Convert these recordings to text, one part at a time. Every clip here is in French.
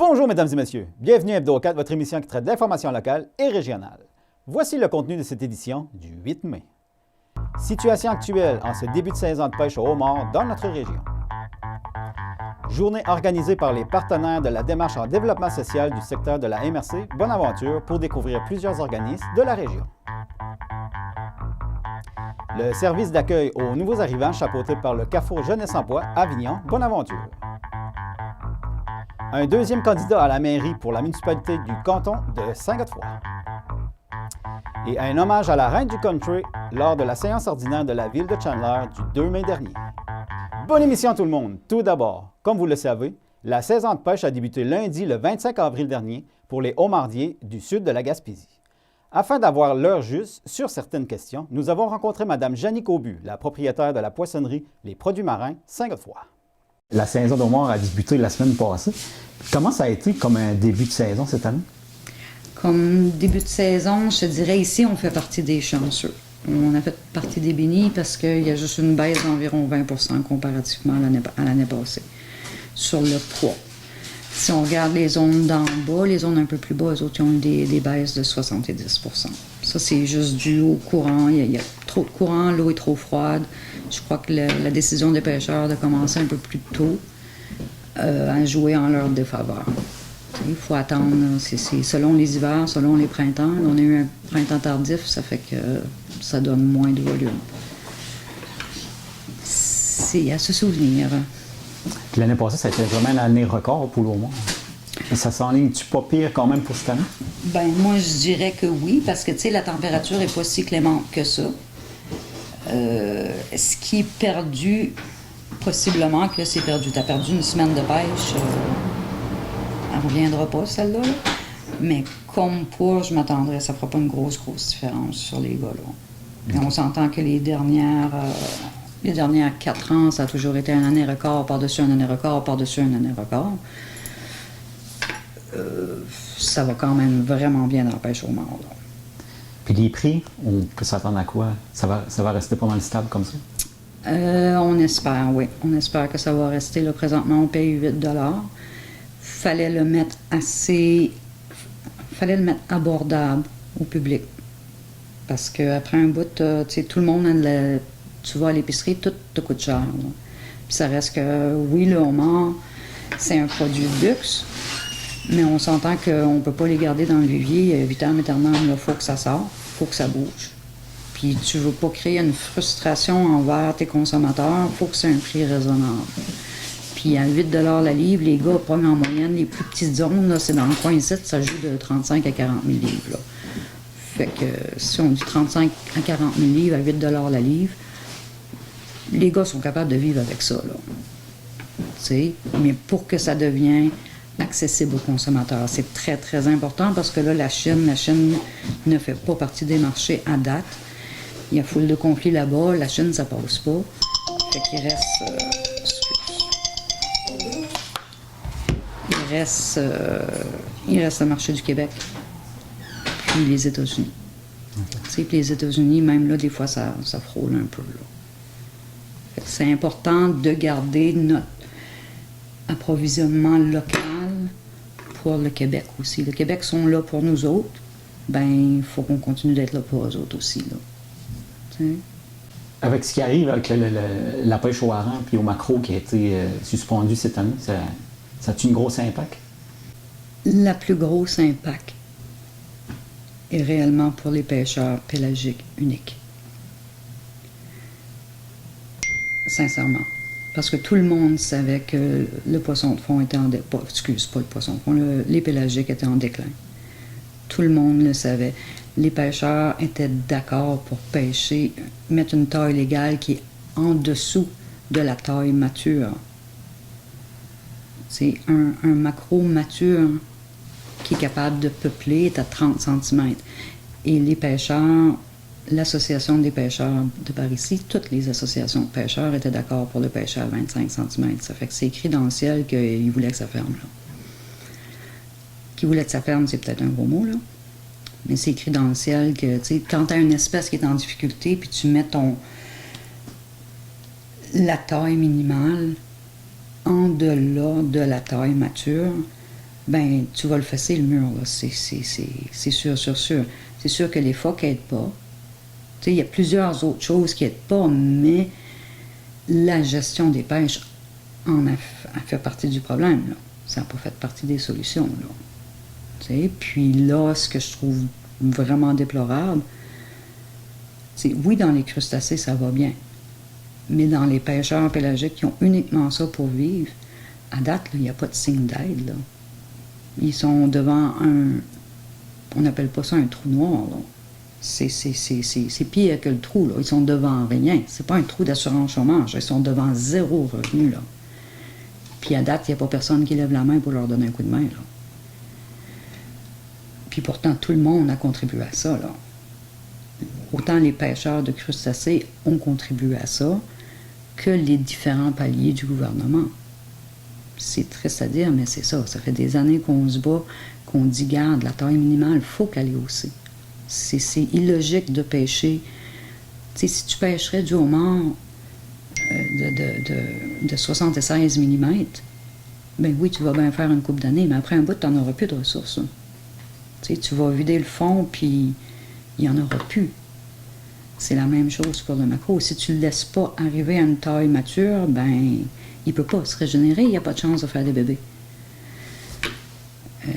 Bonjour mesdames et messieurs, bienvenue à Hebdo 4, votre émission qui traite d'informations locales et régionales. Voici le contenu de cette édition du 8 mai. Situation actuelle en ce début de saison de pêche au homard dans notre région. Journée organisée par les partenaires de la démarche en développement social du secteur de la MRC Bonaventure pour découvrir plusieurs organismes de la région. Le service d'accueil aux nouveaux arrivants chapeauté par le Carrefour Jeunesse Emploi Avignon Bonaventure. Un deuxième candidat à la mairie pour la municipalité du canton de Saint-Godefroy. Et un hommage à la reine du country lors de la séance ordinaire de la ville de Chandler du 2 mai dernier. Bonne émission tout le monde! Tout d'abord, comme vous le savez, la saison de pêche a débuté lundi le 25 avril dernier pour les homardiers du sud de la Gaspésie. Afin d'avoir l'heure juste sur certaines questions, nous avons rencontré Mme Jannick Aubu, la propriétaire de la poissonnerie Les Produits Marins Saint-Godefroy. La saison d'homard a débuté la semaine passée. Comment ça a été comme un début de saison cette année? Comme début de saison, je te dirais, ici, on fait partie des chanceux. On a fait partie des bénis parce qu'il y a juste une baisse d'environ 20% comparativement à l'année passée sur le poids. Si on regarde les zones d'en bas, les zones un peu plus bas, eux autres, ils ont eu des baisses de 70%. Ça, c'est juste dû au courant. Il y a trop de courant, l'eau est trop froide. Je crois que la décision des pêcheurs de commencer un peu plus tôt a joué en leur défaveur. Il faut attendre, c'est selon les hivers, selon les printemps. On a eu un printemps tardif, ça fait que ça donne moins de volume. C'est à se souvenir. L'année passée, ça a été vraiment une année record pour le homard. Ça s'enligne-tu pas pire quand même pour cette année? Ben moi, je dirais que oui, parce que, tu sais, la température n'est pas si clémente que ça. Ce qui est perdu, possiblement que c'est perdu. Tu as perdu une semaine de pêche, elle ne reviendra pas, celle-là. Là. Mais comme pour, je m'attendrais, ça ne fera pas une grosse différence sur les gars. Là. Et on s'entend que les dernières 4 ans, ça a toujours été une année record, par-dessus une année record, par-dessus une année record. Ça va quand même vraiment bien dans la pêche au homard. Puis les prix, on peut s'attendre à quoi? Ça va rester pas mal stable comme ça? On espère, oui. On espère que ça va rester. Là, présentement, on paye 8 $. Fallait le mettre abordable au public. Parce qu'après un bout, tu sais, tout le monde a tu vas à l'épicerie, tout te coûte cher. Là. Puis ça reste que, oui, le homard, c'est un produit de luxe, mais on s'entend qu'on ne peut pas les garder dans le vivier 8 ans éternellement. Il faut que ça sorte, il faut que ça bouge. Puis tu ne veux pas créer une frustration envers tes consommateurs, il faut que c'est un prix raisonnable. Puis à 8 $ la livre, les gars prennent en moyenne les plus petites zones, là, c'est dans le coin ici, ça joue de 35 à 40 000 livres. Là. Fait que si on dit 35 à 40 000 livres à 8 $ la livre, les gars sont capables de vivre avec ça. Là. T'sais? Mais pour que ça devienne accessible aux consommateurs, c'est très, très important parce que là, la Chine ne fait pas partie des marchés à date. Il y a foule de conflits là-bas. La Chine, ça passe pas. Fait qu'il reste le marché du Québec, puis les États-Unis. Okay. Puis les États-Unis, même là, des fois, ça frôle un peu. Là. C'est important de garder notre approvisionnement local pour le Québec aussi. Le Québec sont là pour nous autres, ben il faut qu'on continue d'être là pour eux autres aussi. Là. T'sais? Avec ce qui arrive avec la pêche au hareng puis au maquereau qui a été suspendu cette année, ça a-tu une grosse impact? La plus grosse impact est réellement pour les pêcheurs pélagiques uniques. Sincèrement. Parce que tout le monde savait que le poisson de fond était les pélagiques étaient en déclin. Tout le monde le savait. Les pêcheurs étaient d'accord pour pêcher, mettre une taille légale qui est en dessous de la taille mature. C'est un maquereau mature qui est capable de peupler est à 30 cm. Et les pêcheurs, l'Association des pêcheurs de par ici, toutes les associations de pêcheurs étaient d'accord pour le pêcher à 25 cm. Ça fait que c'est écrit dans le ciel qu'ils voulaient que ça ferme. Là. Qu'ils voulaient que ça ferme, c'est peut-être un gros mot, là. Mais c'est écrit dans le ciel que, tu sais, quand tu as une espèce qui est en difficulté, puis tu mets la taille minimale en delà de la taille mature, ben tu vas le fesser, le mur, là. C'est sûr, sûr, sûr. C'est sûr que les phoques n'aident pas. Tu sais, il y a plusieurs autres choses qui n'aident pas, mais la gestion des pêches a fait partie du problème, là. Ça n'a pas fait partie des solutions, là. Tu sais, puis là, ce que je trouve vraiment déplorable, c'est oui, dans les crustacés, ça va bien. Mais dans les pêcheurs pélagiques qui ont uniquement ça pour vivre, à date, il n'y a pas de signe d'aide, là. Ils sont devant on n'appelle pas ça un trou noir, là. C'est pire que le trou, là. Ils sont devant rien. C'est pas un trou d'assurance chômage. Ils sont devant zéro revenu, là. Puis à date, il n'y a pas personne qui lève la main pour leur donner un coup de main, là. Puis pourtant, tout le monde a contribué à ça, là. Autant les pêcheurs de crustacés ont contribué à ça que les différents paliers du gouvernement. C'est triste à dire, mais c'est ça. Ça fait des années qu'on se bat, qu'on dit, garde, la taille minimale, il faut qu'elle est haussée. C'est illogique de pêcher. Tu sais, si tu pêcherais du homard de 76 mm, ben oui, tu vas bien faire une couple d'années, mais après un bout, tu n'en auras plus de ressources, hein. Tu sais, tu vas vider le fond, puis il n'y en aura plus. C'est la même chose pour le maquereau. Si tu ne le laisses pas arriver à une taille mature, ben il ne peut pas se régénérer, il n'y a pas de chance de faire des bébés. Tu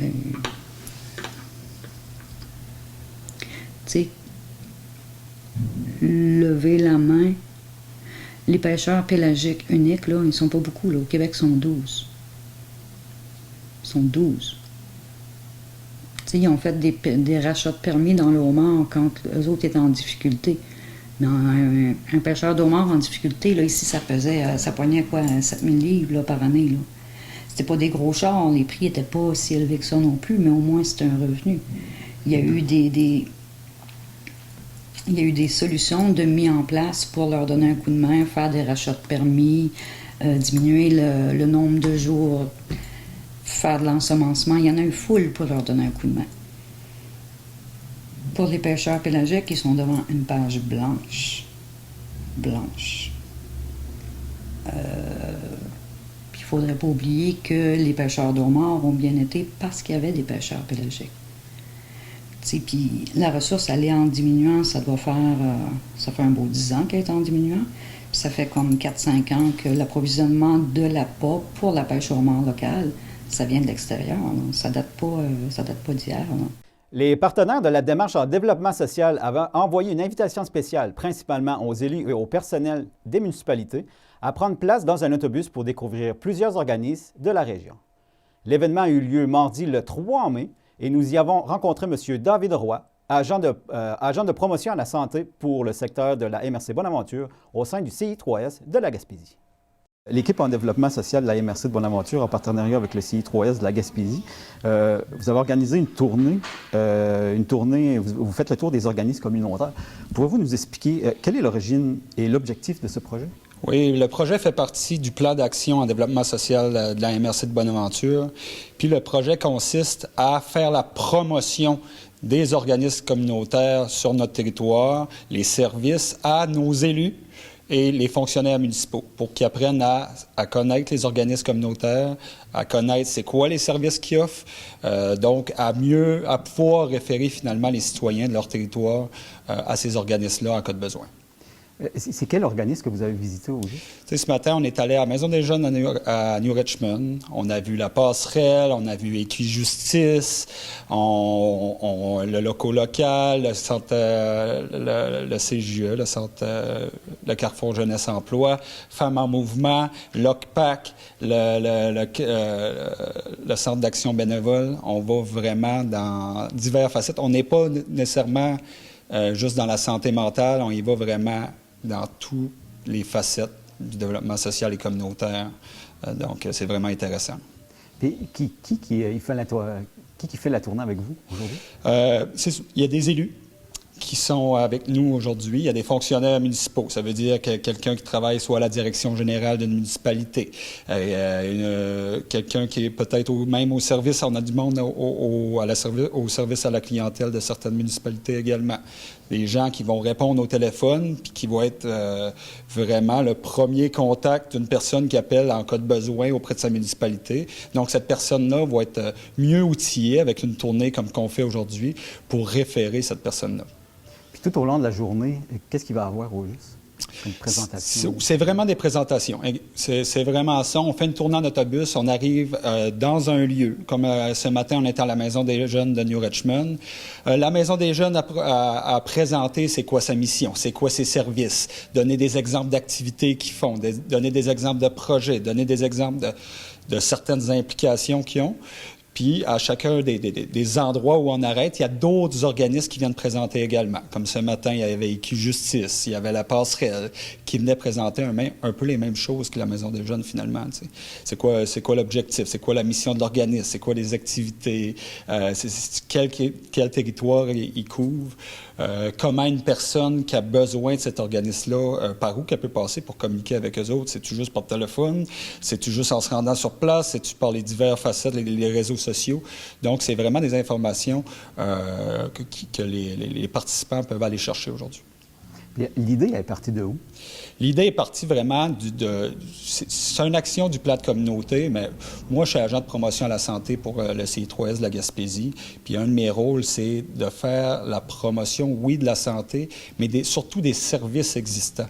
sais, lever la main. Les pêcheurs pélagiques uniques, là, ils ne sont pas beaucoup. Là. Au Québec, ils sont 12. Ils sont 12. Tu sais, ils ont fait des rachats de permis dans le homard quand eux autres étaient en difficulté. Non, un pêcheur d'homard en difficulté, là, ici, ça poignait quoi, 7000 livres là, par année. Là. C'était pas des gros chars, les prix n'étaient pas si élevés que ça non plus, mais au moins c'était un revenu. Il y a eu des solutions de mis en place pour leur donner un coup de main, faire des rachats de permis, diminuer le nombre de jours, faire de l'ensemencement. Il y en a eu full pour leur donner un coup de main. Pour les pêcheurs pélagiques, ils sont devant une page blanche. Blanche. Puis il ne faudrait pas oublier que les pêcheurs d'homards ont bien été parce qu'il y avait des pêcheurs pélagiques. Puis la ressource, elle est en diminuant, ça fait un beau 10 ans qu'elle est en diminuant. Puis ça fait comme 4-5 ans que l'approvisionnement de l'appât pour la pêche au homard locale, ça vient de l'extérieur. Là. Ça date pas d'hier. Là. Les partenaires de la démarche en développement social avaient envoyé une invitation spéciale, principalement aux élus et au personnel des municipalités, à prendre place dans un autobus pour découvrir plusieurs organismes de la région. L'événement a eu lieu mardi le 3 mai et nous y avons rencontré M. David Roy, agent de promotion à la santé pour le secteur de la MRC Bonaventure au sein du CI3S de la Gaspésie. L'équipe en développement social de la MRC de Bonaventure, en partenariat avec le CI3S de la Gaspésie, vous avez organisé une tournée, vous faites le tour des organismes communautaires. Pouvez-vous nous expliquer quelle est l'origine et l'objectif de ce projet? Oui, le projet fait partie du plan d'action en développement social de la MRC de Bonaventure. Puis le projet consiste à faire la promotion des organismes communautaires sur notre territoire, les services à nos élus et les fonctionnaires municipaux pour qu'ils apprennent à connaître les organismes communautaires, à connaître c'est quoi les services qu'ils offrent, donc à pouvoir référer finalement les citoyens de leur territoire à ces organismes-là en cas de besoin. C'est quel organisme que vous avez visité au juste? Ce matin, on est allé à la Maison des Jeunes à New Richmond. On a vu la Passerelle, on a vu Équijustice, le loco local, le centre, le CJE, le centre, le Carrefour Jeunesse Emploi, Femmes en Mouvement, l'OCPAC, le Centre d'action bénévole. On va vraiment dans diverses facettes. On n'est pas nécessairement juste dans la santé mentale, on y va vraiment dans toutes les facettes du développement social et communautaire. Donc, c'est vraiment intéressant. Et qui fait la tournée avec vous aujourd'hui? Il y a des élus. qui sont avec nous aujourd'hui. Il y a des fonctionnaires municipaux. Ça veut dire que quelqu'un qui travaille soit à la direction générale d'une municipalité, quelqu'un qui est peut-être même au service, on a du monde au service à la clientèle de certaines municipalités également. Des gens qui vont répondre au téléphone puis qui vont être vraiment le premier contact d'une personne qui appelle en cas de besoin auprès de sa municipalité. Donc, cette personne-là va être mieux outillée avec une tournée comme qu'on fait aujourd'hui pour référer cette personne-là. Puis tout au long de la journée, qu'est-ce qu'il va y avoir au juste? Une présentation? C'est vraiment des présentations. C'est vraiment ça. On fait une tournée en autobus, on arrive dans un lieu. Comme ce matin, on était à la Maison des jeunes de New Richmond. La Maison des jeunes a présenté c'est quoi sa mission, c'est quoi ses services, donner des exemples d'activités qu'ils font, donner des exemples de projets, donner des exemples de certaines implications qu'ils ont. Puis, à chacun des endroits où on arrête, il y a d'autres organismes qui viennent présenter également. Comme ce matin, il y avait EquiJustice, il y avait la Passerelle, qui venait présenter un peu les mêmes choses que la Maison des jeunes, finalement. Tu sais. C'est quoi l'objectif? C'est quoi la mission de l'organisme? C'est quoi les activités? Quel territoire il couvre? Comment une personne qui a besoin de cet organisme-là, par où qu'elle peut passer pour communiquer avec eux autres? C'est-tu juste par téléphone? C'est-tu juste en se rendant sur place? C'est-tu par les diverses facettes, les réseaux sociaux? Donc, c'est vraiment des informations que les participants peuvent aller chercher aujourd'hui. L'idée est partie de où? L'idée est partie vraiment c'est une action du plan de communauté, mais moi, je suis agent de promotion à la santé pour le CI3S de la Gaspésie. Puis un de mes rôles, c'est de faire la promotion, oui, de la santé, mais surtout des services existants.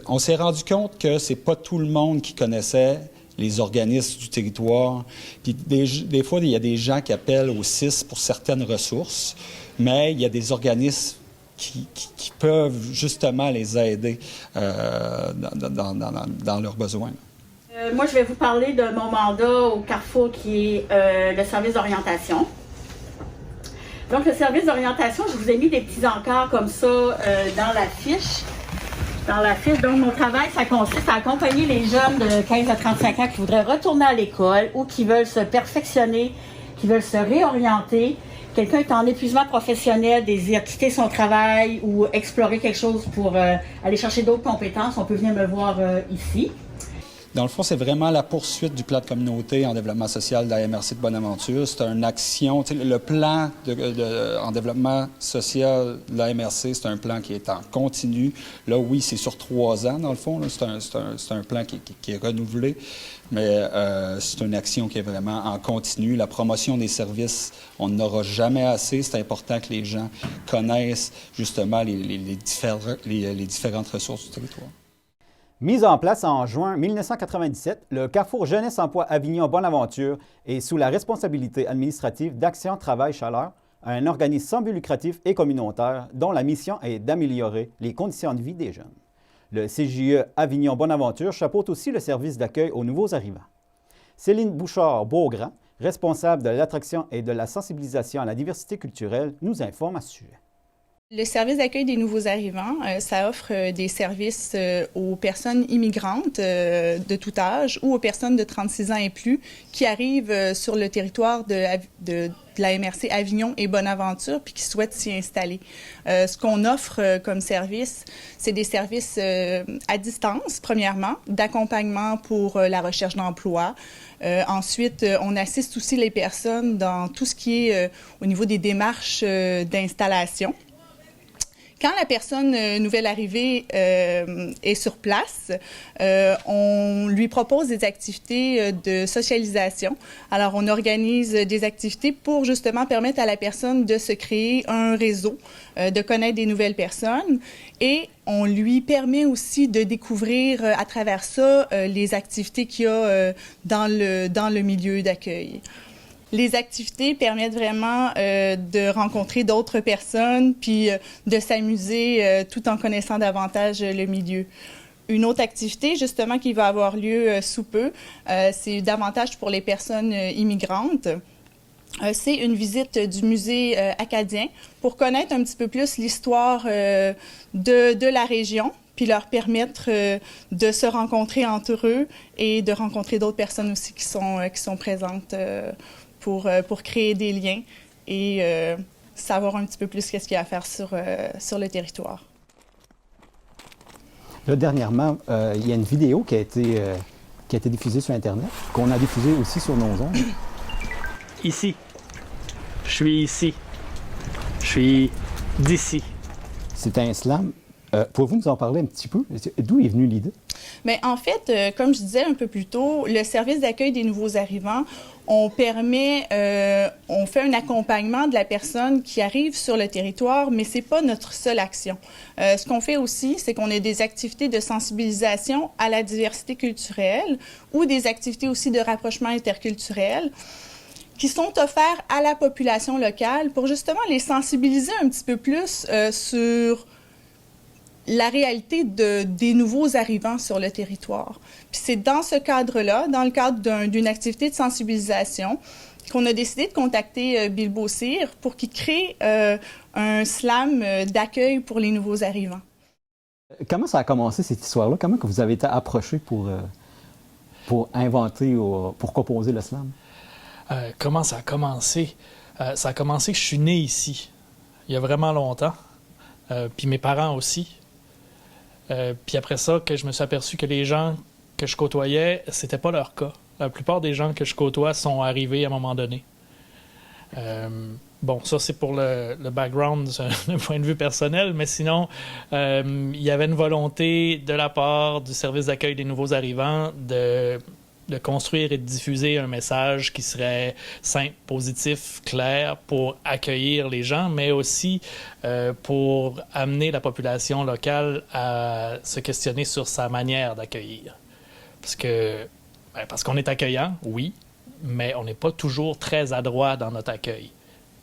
On s'est rendu compte que c'est pas tout le monde qui connaissait les organismes du territoire. Puis des fois, il y a des gens qui appellent au CIS pour certaines ressources, mais il y a des organismes qui peuvent justement les aider dans leurs besoins. Moi, je vais vous parler de mon mandat au Carrefour qui est le service d'orientation. Donc, le service d'orientation, je vous ai mis des petits encarts comme ça dans la fiche. Donc, mon travail, ça consiste à accompagner les jeunes de 15 à 35 ans qui voudraient retourner à l'école ou qui veulent se perfectionner, qui veulent se réorienter. Quelqu'un est en épuisement professionnel, désire quitter son travail ou explorer quelque chose pour aller chercher d'autres compétences, on peut venir me voir ici. Dans le fond, c'est vraiment la poursuite du plan de communauté en développement social de la MRC de Bonaventure. C'est une action, le plan en développement social de la MRC, c'est un plan qui est en continu. Là, oui, c'est sur 3 ans, dans le fond. C'est un plan qui est renouvelé, mais c'est une action qui est vraiment en continu. La promotion des services, on n'aura jamais assez. C'est important que les gens connaissent justement les différentes ressources du territoire. Mis en place en juin 1997, le Carrefour Jeunesse Emploi Avignon-Bonaventure est sous la responsabilité administrative d'Action Travail Chaleur, un organisme sans but lucratif et communautaire dont la mission est d'améliorer les conditions de vie des jeunes. Le CJE Avignon-Bonaventure chapeaute aussi le service d'accueil aux nouveaux arrivants. Céline Bouchard-Beaugrand, responsable de l'attraction et de la sensibilisation à la diversité culturelle, nous informe à ce sujet. Le service d'accueil des nouveaux arrivants, ça offre des services aux personnes immigrantes de tout âge ou aux personnes de 36 ans et plus qui arrivent sur le territoire de la MRC Avignon et Bonaventure puis qui souhaitent s'y installer. Ce qu'on offre comme service, c'est des services à distance, premièrement, d'accompagnement pour la recherche d'emploi. Ensuite, on assiste aussi les personnes dans tout ce qui est au niveau des démarches d'installation. Quand la personne nouvelle arrivée est sur place, on lui propose des activités de socialisation. Alors, on organise des activités pour justement permettre à la personne de se créer un réseau, de connaître des nouvelles personnes et on lui permet aussi de découvrir à travers ça les activités qu'il y a dans le milieu d'accueil. Les activités permettent vraiment de rencontrer d'autres personnes puis de s'amuser tout en connaissant davantage le milieu. Une autre activité, justement, qui va avoir lieu sous peu, c'est davantage pour les personnes immigrantes. C'est une visite du musée acadien pour connaître un petit peu plus l'histoire de la région puis leur permettre de se rencontrer entre eux et de rencontrer d'autres personnes aussi qui sont présentes pour créer des liens et savoir un petit peu plus qu'est-ce qu'il y a à faire sur le territoire. Là, dernièrement, il y a une vidéo qui a été diffusée sur Internet, qu'on a diffusée aussi sur nos ondes. Ici. Je suis ici. Je suis d'ici. C'est un slam. Pouvez-vous nous en parler un petit peu? D'où est venue l'idée? Bien, en fait, comme je disais un peu plus tôt, le service d'accueil des nouveaux arrivants, on fait un accompagnement de la personne qui arrive sur le territoire, mais c'est pas notre seule action. Ce qu'on fait aussi, c'est qu'on a des activités de sensibilisation à la diversité culturelle ou des activités aussi de rapprochement interculturel qui sont offerts à la population locale pour justement les sensibiliser un petit peu plus sur la réalité des nouveaux arrivants sur le territoire. Puis c'est dans ce cadre-là, dans le cadre d'une activité de sensibilisation, qu'on a décidé de contacter Bilbo Cyr pour qu'il crée un slam d'accueil pour les nouveaux arrivants. Comment ça a commencé, cette histoire-là? Comment que vous avez été approché pour inventer ou pour composer le slam? Comment ça a commencé? Ça a commencé que je suis né ici, il y a vraiment longtemps. Puis mes parents aussi. Puis après ça, que je me suis aperçu que les gens que je côtoyais, c'était pas leur cas. La plupart des gens que je côtoie sont arrivés à un moment donné. Bon, ça c'est pour le background d'un point de vue personnel, mais sinon, il y avait une volonté de la part du service d'accueil des nouveaux arrivants de construire et de diffuser un message qui serait simple, positif, clair pour accueillir les gens, mais aussi pour amener la population locale à se questionner sur sa manière d'accueillir. Parce qu'on est accueillant, oui, mais on n'est pas toujours très adroit dans notre accueil.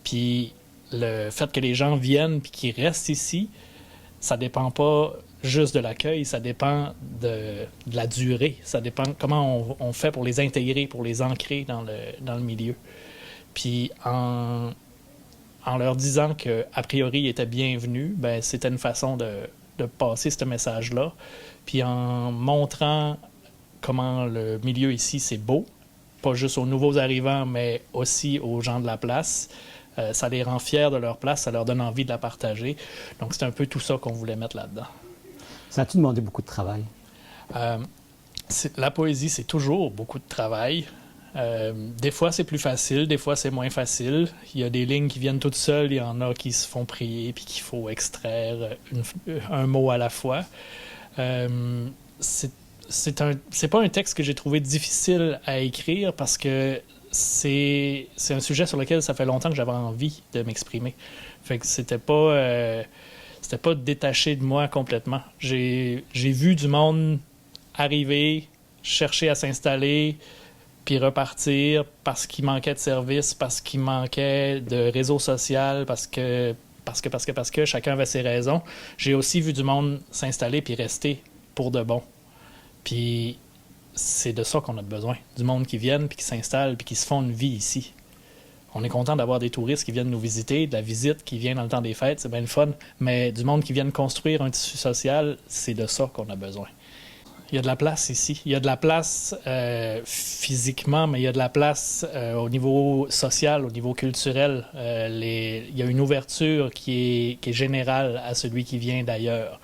Puis le fait que les gens viennent puis qu'ils restent ici, ça dépend pas juste de l'accueil, ça dépend de la durée, ça dépend comment on fait pour les intégrer, pour les ancrer dans le milieu. Puis en leur disant qu'a priori ils étaient bienvenus, ben c'était une façon de passer ce message-là. Puis en montrant comment le milieu ici c'est beau, pas juste aux nouveaux arrivants, mais aussi aux gens de la place. Ça les rend fiers de leur place, ça leur donne envie de la partager. Donc c'est un peu tout ça qu'on voulait mettre là-dedans. Ça a-tu demandé beaucoup de travail? La poésie, c'est toujours beaucoup de travail. Des fois, c'est plus facile, des fois, c'est moins facile. Il y a des lignes qui viennent toutes seules, il y en a qui se font prier, puis qu'il faut extraire un mot à la fois. C'est pas un texte que j'ai trouvé difficile à écrire parce que c'est un sujet sur lequel ça fait longtemps que j'avais envie de m'exprimer. Fait que c'était pas détaché de moi complètement. J'ai vu du monde arriver, chercher à s'installer, puis repartir parce qu'il manquait de services, parce qu'il manquait de réseau social, parce que chacun avait ses raisons. J'ai aussi vu du monde s'installer puis rester pour de bon. Puis c'est de ça qu'on a besoin. Du monde qui viennent, puis qui s'installe, puis qui se font une vie ici. On est content d'avoir des touristes qui viennent nous visiter, de la visite qui vient dans le temps des fêtes, c'est bien le fun. Mais du monde qui vient construire un tissu social, c'est de ça qu'on a besoin. Il y a de la place ici. Il y a de la place physiquement, mais il y a de la place au niveau social, au niveau culturel. Il y a une ouverture qui est générale à celui qui vient d'ailleurs.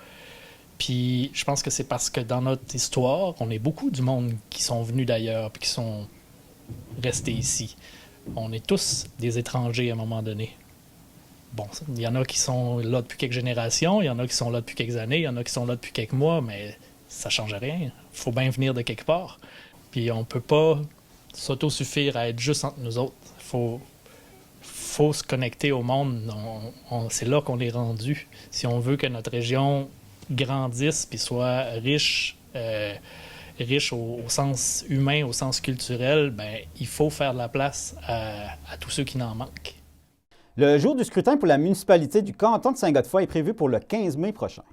Puis je pense que c'est parce que dans notre histoire, on est beaucoup du monde qui sont venus d'ailleurs puis qui sont restés ici. On est tous des étrangers à un moment donné. Bon, il y en a qui sont là depuis quelques générations, il y en a qui sont là depuis quelques années, il y en a qui sont là depuis quelques mois, mais ça ne change rien. Il faut bien venir de quelque part. Puis on ne peut pas s'autosuffire à être juste entre nous autres. Il faut se connecter au monde. C'est là qu'on est rendu. Si on veut que notre région grandisse puis soit riche au sens humain, au sens culturel, ben, il faut faire de la place à tous ceux qui n'en manquent. Le jour du scrutin pour la municipalité du canton de Saint-Godefroy est prévu pour le 15 mai prochain.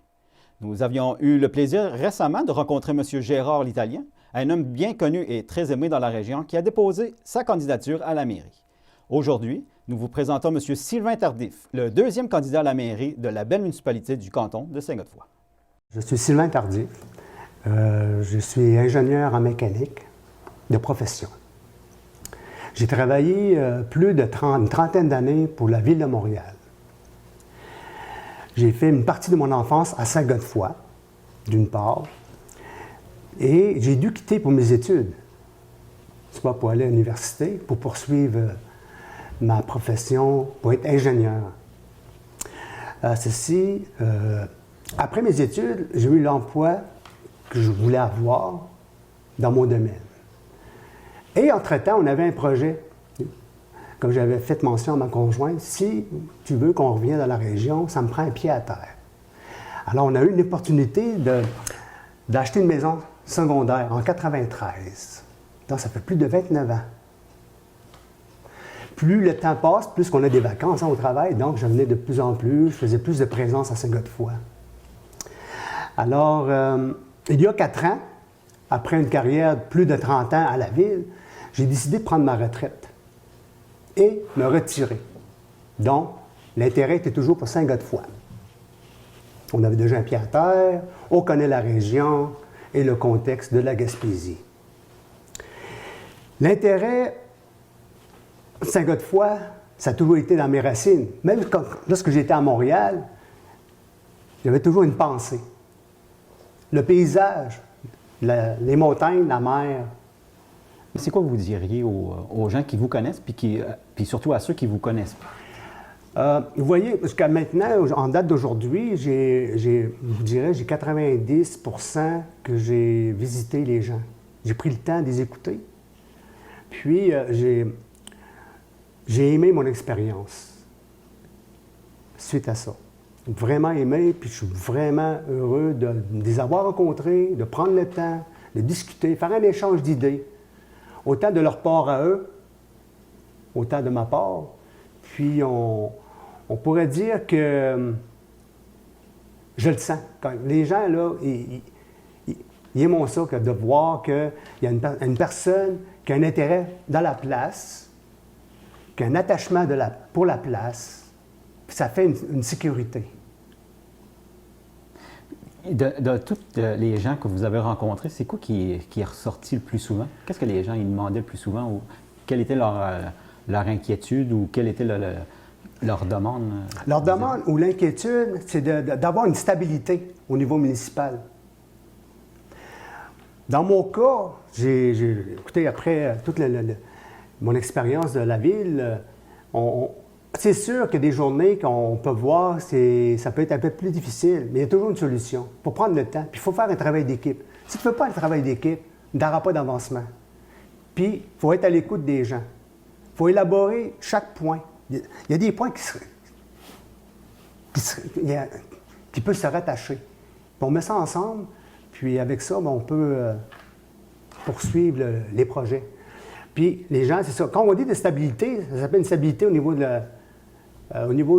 Nous avions eu le plaisir récemment de rencontrer M. Gérard l'Italien, un homme bien connu et très aimé dans la région qui a déposé sa candidature à la mairie. Aujourd'hui, nous vous présentons M. Sylvain Tardif, le deuxième candidat à la mairie de la belle municipalité du canton de Saint-Godefroy. Je suis Sylvain Tardif. Je suis ingénieur en mécanique de profession. J'ai travaillé plus de une trentaine d'années pour la Ville de Montréal. J'ai fait une partie de mon enfance à Saint-Godefroy, d'une part, et j'ai dû quitter pour mes études, soit pour aller à l'université, pour poursuivre ma profession, pour être ingénieur. Après mes études, j'ai eu l'emploi que je voulais avoir dans mon domaine. Et entre-temps, on avait un projet. Comme j'avais fait mention à ma conjointe, si tu veux qu'on revienne dans la région, ça me prend un pied à terre. Alors, on a eu une opportunité d'acheter une maison secondaire en 93. Donc, ça fait plus de 29 ans. Plus le temps passe, plus qu'on a des vacances au travail, donc je venais de plus en plus, je faisais plus de présence à Saint-Godefroy. Alors, il y a 4 ans, après une carrière de plus de 30 ans à la ville, j'ai décidé de prendre ma retraite et me retirer. Donc, l'intérêt était toujours pour Saint-Godefroy. On avait déjà un pied à terre, on connaît la région et le contexte de la Gaspésie. L'intérêt Saint-Godefroy, ça a toujours été dans mes racines. Même lorsque j'étais à Montréal, j'avais toujours une pensée. Le paysage, les montagnes, la mer. C'est quoi vous diriez aux gens qui vous connaissent, puis surtout à ceux qui vous connaissent pas? Vous voyez, jusqu'à maintenant, en date d'aujourd'hui, je vous dirais, j'ai 90% que j'ai visité les gens. J'ai pris le temps de les écouter. Puis, j'ai aimé mon expérience suite à ça. Vraiment aimé, puis je suis vraiment heureux de les avoir rencontrés, de prendre le temps, de discuter, faire un échange d'idées. Autant de leur part à eux, autant de ma part. Puis on pourrait dire que je le sens. Quand les gens, là, ils aiment ça que de voir qu'il y a une personne qui a un intérêt dans la place, qui a un attachement pour la place, puis ça fait une sécurité. De tous les gens que vous avez rencontrés, c'est quoi qui est ressorti le plus souvent? Qu'est-ce que les gens ils demandaient le plus souvent? Ou quelle était leur inquiétude ou quelle était leur demande? Leur demande ou l'inquiétude, c'est d'avoir une stabilité au niveau municipal. Dans mon cas, écoutez, après toute mon expérience de la ville, c'est sûr qu'il y a des journées qu'on peut voir, ça peut être un peu plus difficile, mais il y a toujours une solution. Il faut prendre le temps, puis il faut faire un travail d'équipe. Si tu ne fais pas un travail d'équipe, tu n'auras pas d'avancement. Puis, il faut être à l'écoute des gens. Il faut élaborer chaque point. Il y a des points qui peuvent se rattacher. Puis on met ça ensemble, puis avec ça, on peut poursuivre les projets. Puis les gens, c'est ça. Quand on dit de stabilité, ça s'appelle une stabilité au niveau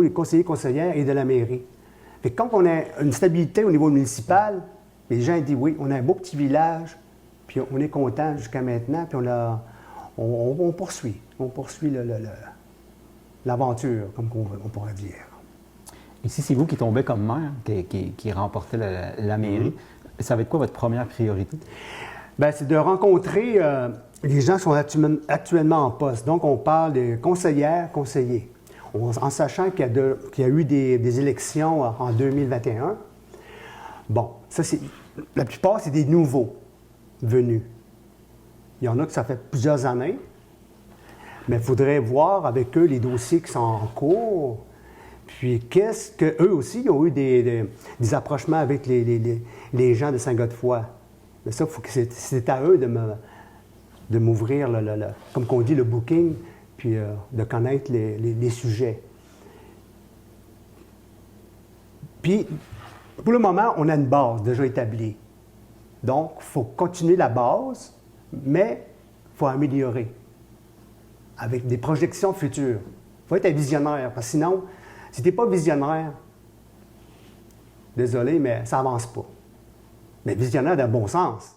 des conseillers, conseillères et de la mairie. Fait que quand on a une stabilité au niveau municipal, les gens disent oui, on a un beau petit village, puis on est content jusqu'à maintenant, puis on poursuit. On poursuit l'aventure, comme on pourrait dire. Et si c'est vous qui tombez comme maire, qui remportez la mairie, ça va être quoi votre première priorité? Bien, c'est de rencontrer les gens qui sont actuellement en poste. Donc, on parle des conseillères, conseillers. En sachant qu'il y a eu des élections en 2021. Bon, ça, la plupart, c'est des nouveaux venus. Il y en a que ça fait plusieurs années. Mais il faudrait voir avec eux les dossiers qui sont en cours. Puis, qu'est-ce qu'eux aussi ont eu des approchements avec les gens de Saint-Godefroy. Mais ça, c'est à eux de m'ouvrir, comme on dit, le booking, puis de connaître les sujets. Puis, pour le moment, on a une base déjà établie. Donc, il faut continuer la base, mais il faut améliorer avec des projections futures. Il faut être un visionnaire, parce que sinon, si tu n'es pas visionnaire, désolé, mais ça n'avance pas. Mais visionnaire dans le bon sens.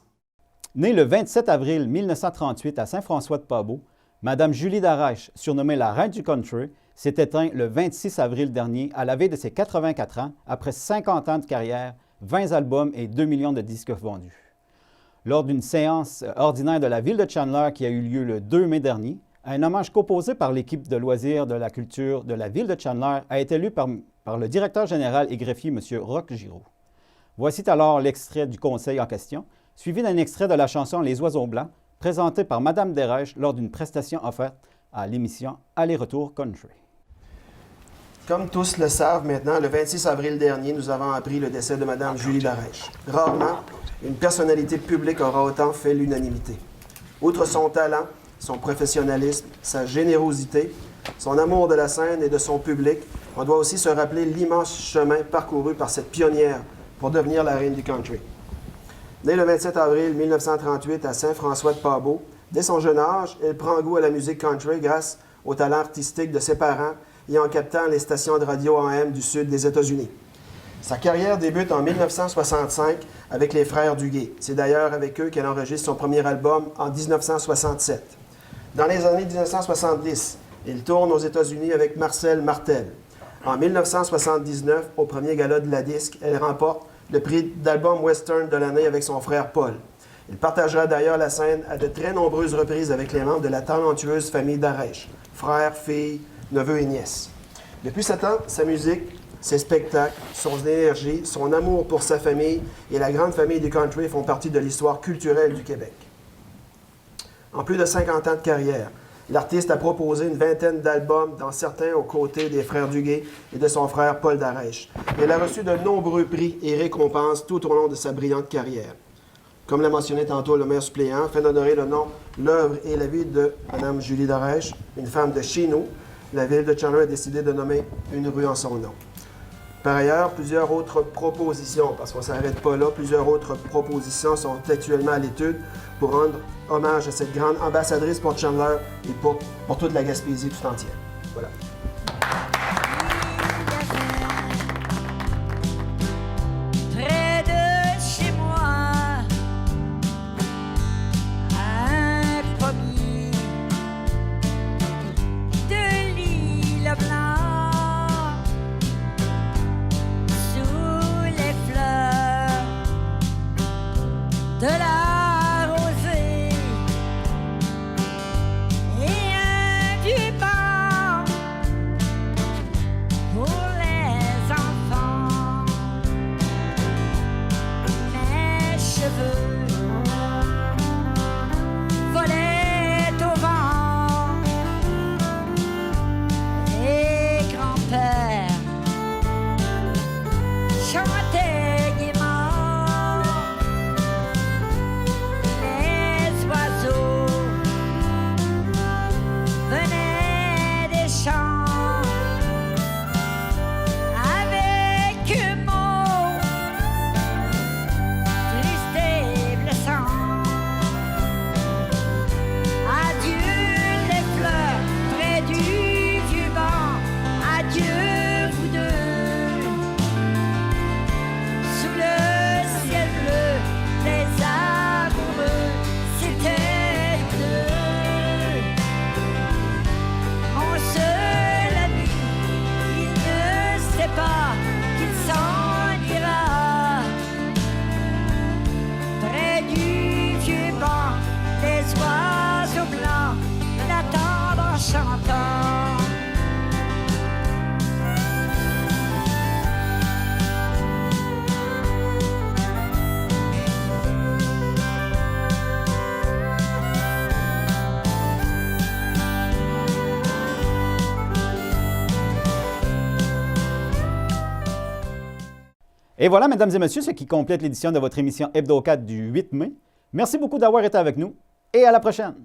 Née le 27 avril 1938 à Saint-François-de-Pabeau, Mme Julie Darèche, surnommée la Reine du Country, s'est éteinte le 26 avril dernier à la veille de ses 84 ans, après 50 ans de carrière, 20 albums et 2 millions de disques vendus. Lors d'une séance ordinaire de la ville de Chandler qui a eu lieu le 2 mai dernier, un hommage composé par l'équipe de loisirs de la culture de la ville de Chandler a été lu par le directeur général et greffier M. Roch Giraud. Voici alors l'extrait du conseil en question, suivi d'un extrait de la chanson Les Oiseaux Blancs, présentée par Mme Desrèches lors d'une prestation offerte à l'émission Aller-retour Country. Comme tous le savent maintenant, le 26 avril dernier, nous avons appris le décès de Mme Julie Darèche. Rarement, une personnalité publique aura autant fait l'unanimité. Outre son talent, son professionnalisme, sa générosité, son amour de la scène et de son public, on doit aussi se rappeler l'immense chemin parcouru par cette pionnière pour devenir la reine du country. Née le 27 avril 1938 à Saint-François-de-Pabeau, dès son jeune âge, elle prend goût à la musique country grâce au talent artistique de ses parents et en captant les stations de radio AM du sud des États-Unis. Sa carrière débute en 1965 avec les Frères Duguay. C'est d'ailleurs avec eux qu'elle enregistre son premier album en 1967. Dans les années 1970, il tourne aux États-Unis avec Marcel Martel. En 1979, au premier gala de la disque, elle remporte le prix d'album western de l'année avec son frère Paul. Il partagera d'ailleurs la scène à de très nombreuses reprises avec les membres de la talentueuse famille Darèche, frères, filles, neveux et nièces. Depuis 7 ans, sa musique, ses spectacles, son énergie, son amour pour sa famille et la grande famille du country font partie de l'histoire culturelle du Québec. En plus de 50 ans de carrière, l'artiste a proposé une vingtaine d'albums, dont certains aux côtés des Frères Duguay et de son frère Paul Darèche. Elle a reçu de nombreux prix et récompenses tout au long de sa brillante carrière. Comme l'a mentionné tantôt le maire suppléant, fait d'honorer le nom, l'œuvre et la vie de Mme Julie Darèche, une femme de chez nous. La ville de Chandler a décidé de nommer une rue en son nom. Par ailleurs, plusieurs autres propositions, parce qu'on ne s'arrête pas là, plusieurs autres propositions sont actuellement à l'étude pour rendre hommage à cette grande ambassadrice pour Chandler et pour toute la Gaspésie tout entière. Voilà. Et voilà, mesdames et messieurs, ce qui complète l'édition de votre émission Hebdo 4 du 8 mai. Merci beaucoup d'avoir été avec nous et à la prochaine!